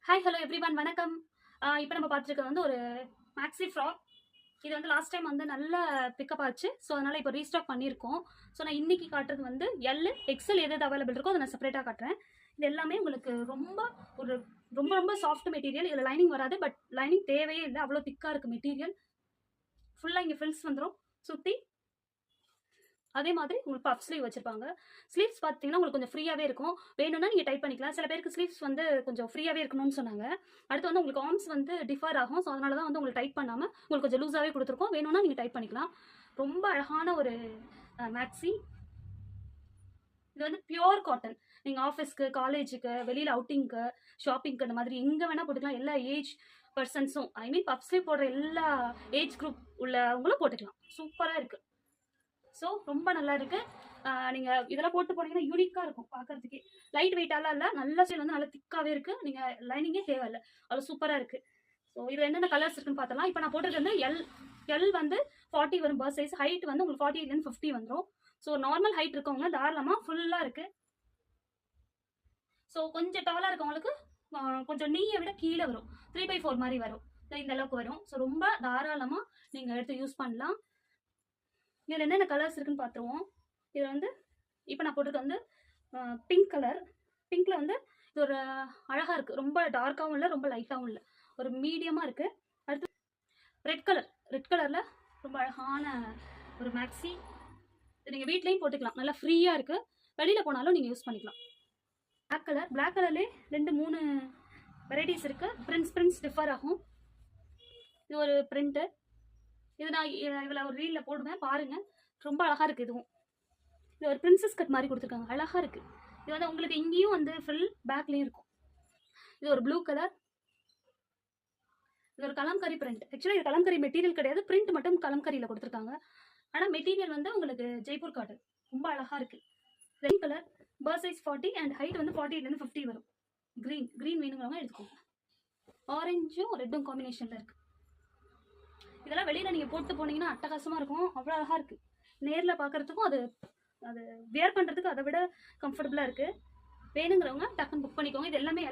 Hi hello everyone வணக்கம். இப்போ நம்ம பார்த்துருக்கிறது வந்து ஒரு மேக்ஸி ஃப்ராக். இது வந்து லாஸ்ட் டைம் வந்து நல்ல பிக்கப் ஆச்சு. ஸோ அதனால் இப்போ ரீஸ்டாக் பண்ணியிருக்கோம். ஸோ நான் இன்னைக்கு காட்டுறது வந்து எல் எக்ஸல் எது அவைலபிள் இருக்கோ அதை நான் செப்பரேட்டாக காட்டுறேன். இது எல்லாமே உங்களுக்கு ஒரு ரொம்ப ரொம்ப சாஃப்ட் மெட்டீரியல். இதில் லைனிங் வராது, பட் லைனிங் தேவையே இல்லை, அவ்வளோ திக்காக இருக்குது மெட்டீரியல். ஃபுல்லாக இங்கே ஃபில்ஸ் வந்துடும் சுற்றி. அதே மாதிரி உங்களுக்கு பஃப் ஸ்லீவ் வச்சிருப்பாங்க. ஸ்லீவ்ஸ் பார்த்தீங்கன்னா உங்களுக்கு கொஞ்சம் ஃப்ரீயாகவே இருக்கும். வேணும்னா நீங்கள் டைப் பண்ணிக்கலாம். சில பேருக்கு ஸ்லீவ்ஸ் வந்து கொஞ்சம் ஃப்ரீயாகவே இருக்கணும்னு சொன்னாங்க. அடுத்து வந்து உங்களுக்கு ஆர்ம்ஸ் வந்து டிஃபர் ஆகும். ஸோ அதனால தான் வந்து உங்களுக்கு டைப் பண்ணாமல் உங்களுக்கு கொஞ்சம் லூஸாகவே கொடுத்துருக்கோம். வேணும்னா நீங்கள் டைப் பண்ணிக்கலாம். ரொம்ப அழகான ஒரு மேக்ஸி. இது வந்து பியோர் காட்டன். நீங்கள் ஆஃபீஸ்க்கு, காலேஜுக்கு, வெளியில் அவுட்டிங்க்கு, ஷாப்பிங்க்கு, அந்த மாதிரி எங்கே வேணால் போட்டுக்கலாம். எல்லா ஏஜ் பர்சன்ஸும், ஐ மீன் பஃப் ஸ்லீவ் போடுற எல்லா ஏஜ் குரூப் உள்ளவங்களும் போட்டுக்கலாம். சூப்பராக இருக்குது. ஸோ ரொம்ப நல்லா இருக்கு. நீங்கள் இதெல்லாம் போட்டு போனீங்கன்னா யூனிக்காக இருக்கும் பார்க்கறதுக்கே. லைட் வெயிட்டாலாம் இல்லை, நல்ல ஸ்டைல் வந்து நல்லா திக்காகவே இருக்குது. நீங்கள் லைனிங்கே தேவையில்லை, அவ்வளோ சூப்பராக இருக்குது. ஸோ இதில் என்னென்ன கலர்ஸ் இருக்குன்னு பார்த்தலாம். இப்போ நான் போட்டுருக்கு வந்து எல் வந்து 40 வரும் பர்த் சைஸ். ஹைட் வந்து உங்களுக்கு 48 50 வந்துடும். ஸோ நார்மல் ஹைட் இருக்கவங்க தாராளமாக ஃபுல்லாக இருக்குது. ஸோ கொஞ்சம் டாலாக இருக்கவங்களுக்கு கொஞ்சம் நீயை விட கீழே வரும், 3/4 மாதிரி வரும், இந்த அளவுக்கு வரும். ஸோ ரொம்ப தாராளமாக நீங்கள் எடுத்து யூஸ் பண்ணலாம். இதில் என்னென்ன கலர்ஸ் இருக்குன்னு பார்த்துருவோம். இதில் வந்து இப்போ நான் போட்டிருக்க வந்து பிங்க் கலர். பிங்க்கில் வந்து இது ஒரு அழகாக இருக்குது. ரொம்ப டார்க்காகவும் இல்லை, ரொம்ப லைட்டாகவும் இல்லை, ஒரு மீடியமாக இருக்குது. அடுத்து ரெட் கலரில் ரொம்ப அழகான ஒரு மேக்ஸி. நீங்கள் வீட்லேயும் போட்டுக்கலாம், நல்லா ஃப்ரீயாக இருக்குது. வெளியில் போனாலும் நீங்கள் யூஸ் பண்ணிக்கலாம். பிளாக் கலர்லேயே 2-3 வெரைட்டிஸ் இருக்குது. பிரிண்ட்ஸ் டிஃபர் ஆகும். இது ஒரு பிரிண்ட்டு. இது நான் இதில் ஒரு ரீலில் போடுவேன் பாருங்கள். ரொம்ப அழகாக இருக்குது. இது ஒரு பிரின்சஸ் கட் மாதிரி கொடுத்துருக்காங்க, அழகாக இருக்குது. இது வந்து உங்களுக்கு இங்கேயும் வந்து ஃபுல் பேக்லேயும் இருக்கும். இது ஒரு ப்ளூ கலர். இது ஒரு கலம்கரி பிரிண்ட். ஆக்சுவலாக இது கலம்கரி மெட்டீரியல் கிடையாது, பிரிண்ட் மட்டும் கலம்கரியில் கொடுத்துருக்காங்க. ஆனால் மெட்டீரியல் வந்து உங்களுக்கு ஜெய்ப்பூர் காட்டன். ரொம்ப அழகாக இருக்குது. ரெட் கலர், பர்த் சைஸ் 40 அண்ட் ஹைட் வந்து 48 50 வரும். க்ரீன் வேணுங்கிறவங்க எடுத்துக்கோங்க. ஆரஞ்சும் ரெட்டும் காம்பினேஷனில் இருக்குது. இதெல்லாம் வெளியில் நீங்கள் போட்டு போனீங்கன்னா அட்டகாசமாக இருக்கும், அவ்வளோ அழகாக இருக்குது. நேரில் பார்க்குறதுக்கும் அது வேர் பண்ணுறதுக்கு அதை விட கம்ஃபர்டபுளாக இருக்குது. வேணுங்கிறவங்க டக்குன்னு புக் பண்ணிக்கோங்க. இது எல்லாமே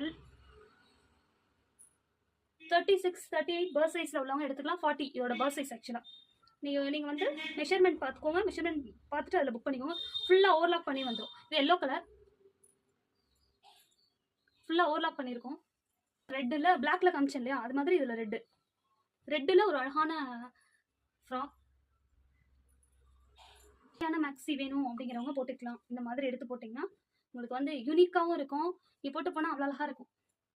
36 38 பர்த் சைஸில் உள்ளவங்க எடுத்துக்கலாம். 40 இதோட பர்த் சைஸ். ஆக்சுவலாக நீங்கள் வந்து மெஷர்மெண்ட் பார்த்துக்கோங்க. மெஷர்மெண்ட் பார்த்துட்டு அதில் புக் பண்ணிக்கோங்க. ஃபுல்லாக ஓவர்லாக் பண்ணி வந்துடும். இது எல்லோ கலர், ஃபுல்லாக ஓவர்லாக் பண்ணியிருக்கோம். ரெட்டில் பிளாக்ல காமிச்சேன் இல்லையா, அது மாதிரி இதில் ரெட்டில் ஒரு அழகான ஃப்ராக். மேக்ஸி வேணும் அப்படிங்கிறவங்க போட்டுக்கலாம். இந்த மாதிரி எடுத்து போட்டிங்கன்னா உங்களுக்கு வந்து யூனிக்காகவும் இருக்கும். நீ போட்டு போனால் அவ்வளோ அழகாக இருக்கும்.